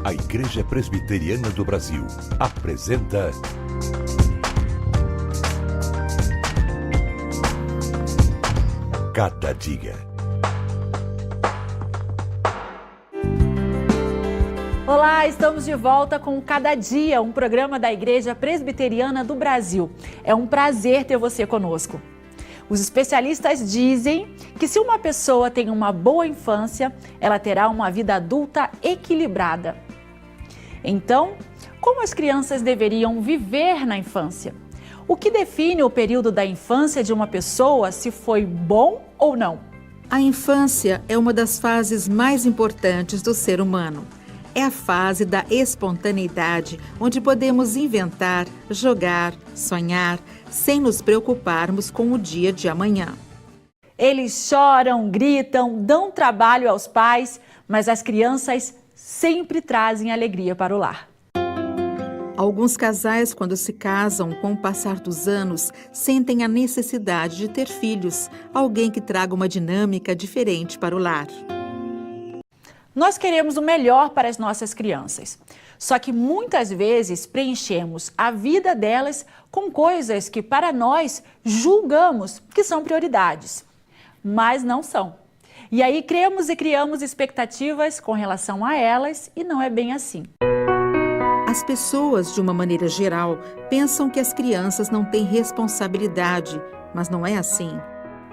A Igreja Presbiteriana do Brasil apresenta Cada Dia. Olá, estamos de volta com Cada Dia, um programa da Igreja Presbiteriana do Brasil. É um prazer ter você conosco. Os especialistas dizem que se uma pessoa tem uma boa infância, ela terá uma vida adulta equilibrada. Então, como as crianças deveriam viver na infância? O que define o período da infância de uma pessoa, se foi bom ou não? A infância é uma das fases mais importantes do ser humano. É a fase da espontaneidade, onde podemos inventar, jogar, sonhar, sem nos preocuparmos com o dia de amanhã. Eles choram, gritam, dão trabalho aos pais, mas as crianças sempre trazem alegria para o lar. Alguns casais, quando se casam, com o passar dos anos, sentem a necessidade de ter filhos, alguém que traga uma dinâmica diferente para o lar. Nós queremos o melhor para as nossas crianças, só que muitas vezes preenchemos a vida delas com coisas que para nós julgamos que são prioridades, mas não são. E aí cremos e criamos expectativas com relação a elas e não é bem assim. As pessoas, de uma maneira geral, pensam que as crianças não têm responsabilidade, mas não é assim.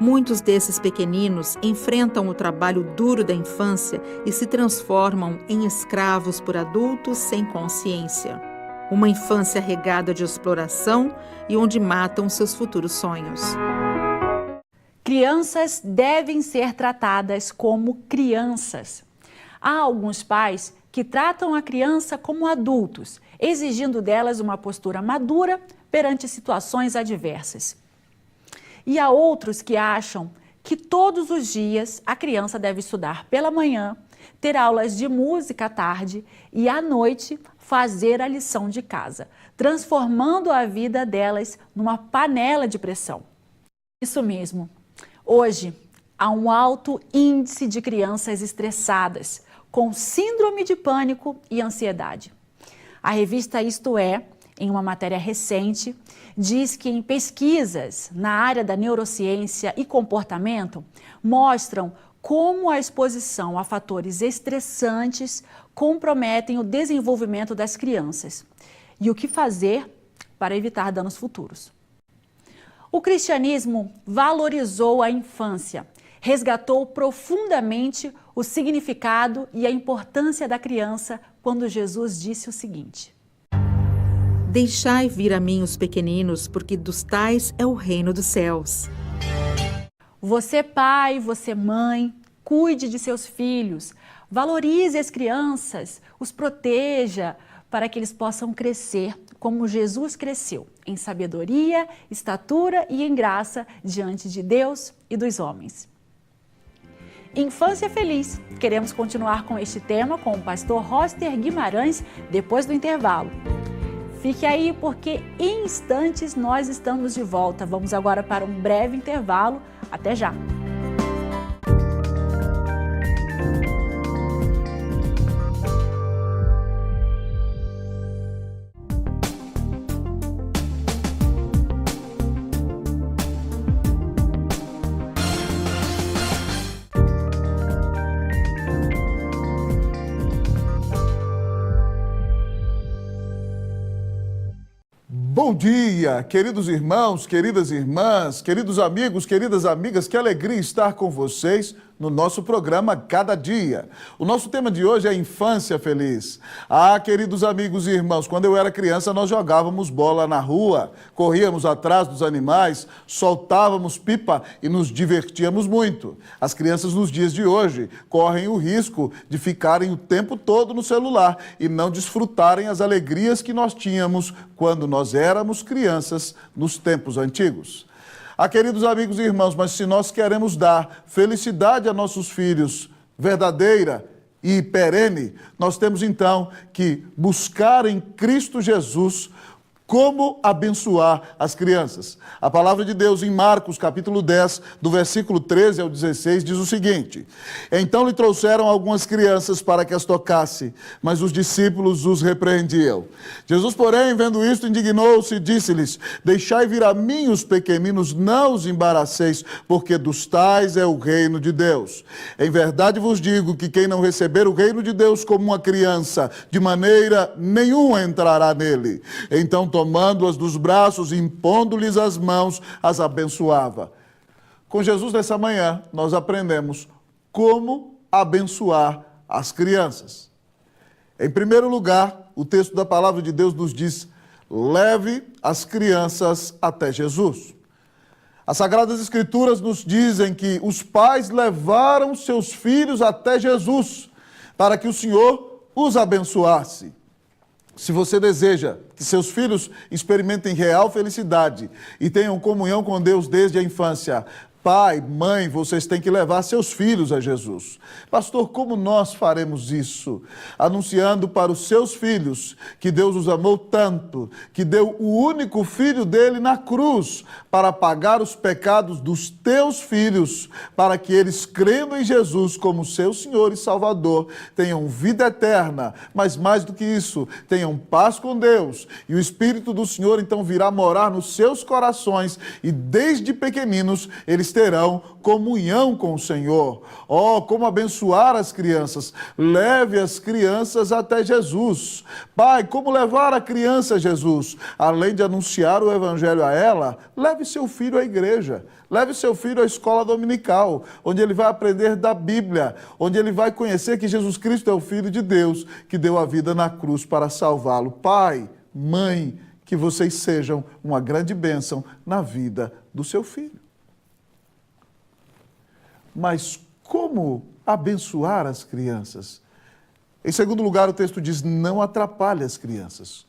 Muitos desses pequeninos enfrentam o trabalho duro da infância e se transformam em escravos por adultos sem consciência. Uma infância regada de exploração e onde matam seus futuros sonhos. Crianças devem ser tratadas como crianças. Há alguns pais que tratam a criança como adultos, exigindo delas uma postura madura perante situações adversas. E há outros que acham que todos os dias a criança deve estudar pela manhã, ter aulas de música à tarde e à noite fazer a lição de casa, transformando a vida delas numa panela de pressão. Isso mesmo. Hoje, há um alto índice de crianças estressadas, com síndrome de pânico e ansiedade. A revista Isto É, em uma matéria recente, diz que em pesquisas na área da neurociência e comportamento mostram como a exposição a fatores estressantes comprometem o desenvolvimento das crianças e o que fazer para evitar danos futuros. O cristianismo valorizou a infância, resgatou profundamente o significado e a importância da criança quando Jesus disse o seguinte: Deixai vir a mim os pequeninos, porque dos tais é o reino dos céus. Você, pai, você, mãe, cuide de seus filhos, valorize as crianças, os proteja para que eles possam crescer como Jesus cresceu, em sabedoria, estatura e em graça diante de Deus e dos homens. Infância Feliz. Queremos continuar com este tema com o pastor Roster Guimarães depois do intervalo. Fique aí porque em instantes nós estamos de volta. Vamos agora para um breve intervalo. Até já! Bom dia, queridos irmãos, queridas irmãs, queridos amigos, queridas amigas, que alegria estar com vocês no nosso programa Cada Dia. O nosso tema de hoje é Infância Feliz. Ah, queridos amigos e irmãos, quando eu era criança nós jogávamos bola na rua, corríamos atrás dos animais, soltávamos pipa e nos divertíamos muito. As crianças nos dias de hoje correm o risco de ficarem o tempo todo no celular e não desfrutarem as alegrias que nós tínhamos quando nós éramos crianças nos tempos antigos. Ah, queridos amigos e irmãos, mas se nós queremos dar felicidade a nossos filhos verdadeira e perene, nós temos então que buscar em Cristo Jesus Como abençoar as crianças? A palavra de Deus em Marcos, capítulo 10, do versículo 13 ao 16, diz o seguinte: Então lhe trouxeram algumas crianças para que as tocasse, mas os discípulos os repreendiam. Jesus, porém, vendo isto, indignou-se e disse-lhes: Deixai vir a mim os pequeninos, não os embaraceis, porque dos tais é o reino de Deus. Em verdade vos digo que quem não receber o reino de Deus como uma criança, de maneira nenhuma entrará nele. Então, tomando-as dos braços e impondo-lhes as mãos, as abençoava. Com Jesus nessa manhã, nós aprendemos como abençoar as crianças. Em primeiro lugar, o texto da palavra de Deus nos diz: leve as crianças até Jesus. As Sagradas Escrituras nos dizem que os pais levaram seus filhos até Jesus para que o Senhor os abençoasse. Se você deseja que seus filhos experimentem real felicidade e tenham comunhão com Deus desde a infância, pai, mãe, vocês têm que levar seus filhos a Jesus. Pastor, como nós faremos isso? Anunciando para os seus filhos que Deus os amou tanto, que deu o único filho dele na cruz para pagar os pecados dos teus filhos, para que eles, crendo em Jesus como seu Senhor e Salvador, tenham vida eterna, mas mais do que isso, tenham paz com Deus. E o Espírito do Senhor então virá morar nos seus corações e desde pequeninos eles terão comunhão com o Senhor. Oh, como abençoar as crianças. Leve as crianças até Jesus. Pai, como levar a criança a Jesus? Além de anunciar o evangelho a ela, leve seu filho à igreja. Leve seu filho à escola dominical, onde ele vai aprender da Bíblia, onde ele vai conhecer que Jesus Cristo é o Filho de Deus, que deu a vida na cruz para salvá-lo. Pai, mãe, que vocês sejam uma grande bênção na vida do seu filho. Mas como abençoar as crianças? Em segundo lugar, o texto diz: não atrapalhe as crianças.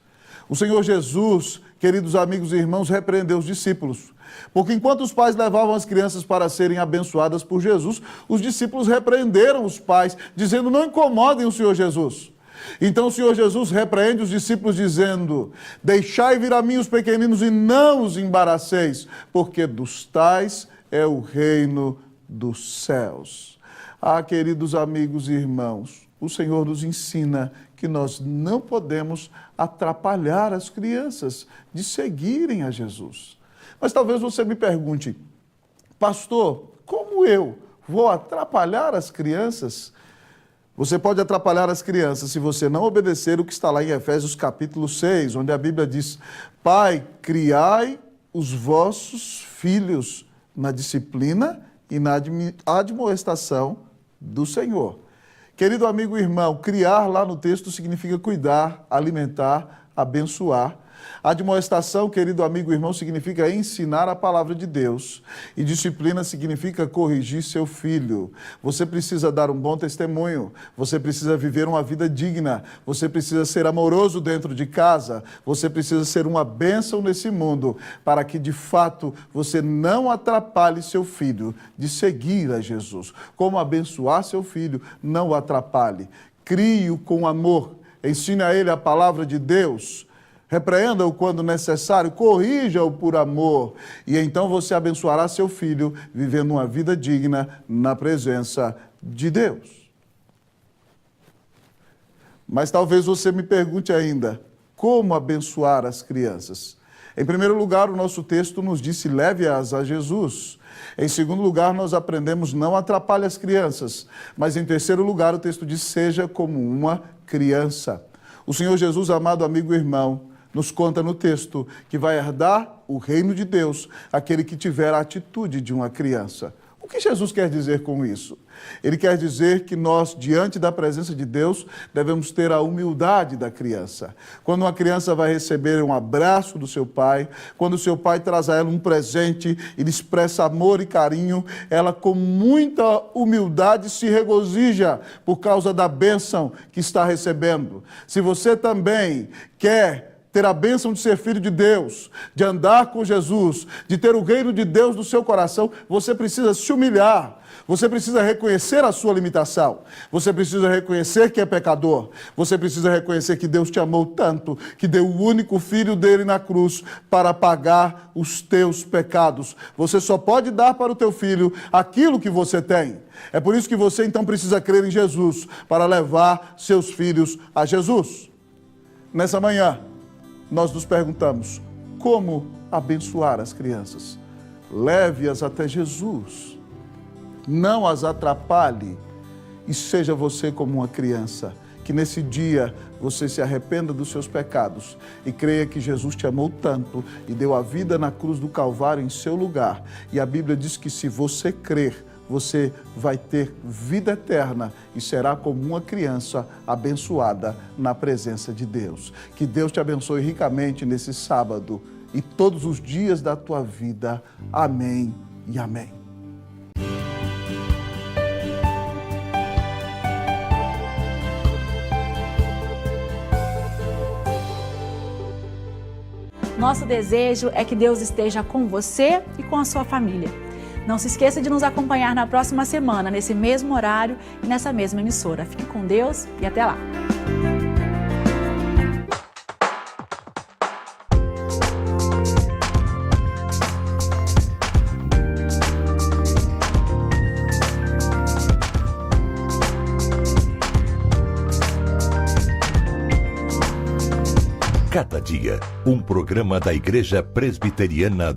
O Senhor Jesus, queridos amigos e irmãos, repreendeu os discípulos. Porque enquanto os pais levavam as crianças para serem abençoadas por Jesus, os discípulos repreenderam os pais, dizendo: não incomodem o Senhor Jesus. Então o Senhor Jesus repreende os discípulos dizendo: deixai vir a mim os pequeninos e não os embaraceis, porque dos tais é o reino dos céus. Ah, queridos amigos e irmãos, o Senhor nos ensina que nós não podemos atrapalhar as crianças de seguirem a Jesus. Mas talvez você me pergunte: pastor, como eu vou atrapalhar as crianças? Você pode atrapalhar as crianças se você não obedecer o que está lá em Efésios capítulo 6, onde a Bíblia diz: Pai, criai os vossos filhos na disciplina e na admoestação do Senhor. Querido amigo e irmão, criar lá no texto significa cuidar, alimentar, abençoar. Admoestação, querido amigo e irmão, significa ensinar a palavra de Deus. E disciplina significa corrigir seu filho. Você precisa dar um bom testemunho. Você precisa viver uma vida digna. Você precisa ser amoroso dentro de casa. Você precisa ser uma bênção nesse mundo, para que, de fato, você não atrapalhe seu filho de seguir a Jesus. Como abençoar seu filho, não o atrapalhe. Crie-o com amor. Ensine a ele a palavra de Deus. Repreenda-o quando necessário, corrija-o por amor, e então você abençoará seu filho, vivendo uma vida digna na presença de Deus. Mas talvez você me pergunte ainda: como abençoar as crianças? Em primeiro lugar, o nosso texto nos disse: leve-as a Jesus. Em segundo lugar, nós aprendemos: não atrapalhe as crianças. Mas em terceiro lugar, o texto diz: seja como uma criança. O Senhor Jesus, amado amigo e irmão, nos conta no texto que vai herdar o reino de Deus aquele que tiver a atitude de uma criança. O que Jesus quer dizer com isso? Ele quer dizer que nós, diante da presença de Deus, devemos ter a humildade da criança. Quando uma criança vai receber um abraço do seu pai, quando o seu pai traz a ela um presente e lhe expressa amor e carinho, ela com muita humildade se regozija por causa da bênção que está recebendo. Se você também quer ter a bênção de ser filho de Deus, de andar com Jesus, de ter o reino de Deus no seu coração, você precisa se humilhar. Você precisa reconhecer a sua limitação. Você precisa reconhecer que é pecador. Você precisa reconhecer que Deus te amou tanto, que deu o único filho dele na cruz para pagar os teus pecados. Você só pode dar para o teu filho aquilo que você tem. É por isso que você então precisa crer em Jesus para levar seus filhos a Jesus. Nessa manhã, nós nos perguntamos: como abençoar as crianças? Leve-as até Jesus. Não as atrapalhe e seja você como uma criança. Que nesse dia você se arrependa dos seus pecados e creia que Jesus te amou tanto e deu a vida na cruz do Calvário em seu lugar. E a Bíblia diz que se você crer, você vai ter vida eterna e será como uma criança abençoada na presença de Deus. Que Deus te abençoe ricamente nesse sábado e todos os dias da tua vida. Amém e amém. Nosso desejo é que Deus esteja com você e com a sua família. Não se esqueça de nos acompanhar na próxima semana, nesse mesmo horário e nessa mesma emissora. Fique com Deus e até lá! Cada dia, um programa da Igreja Presbiteriana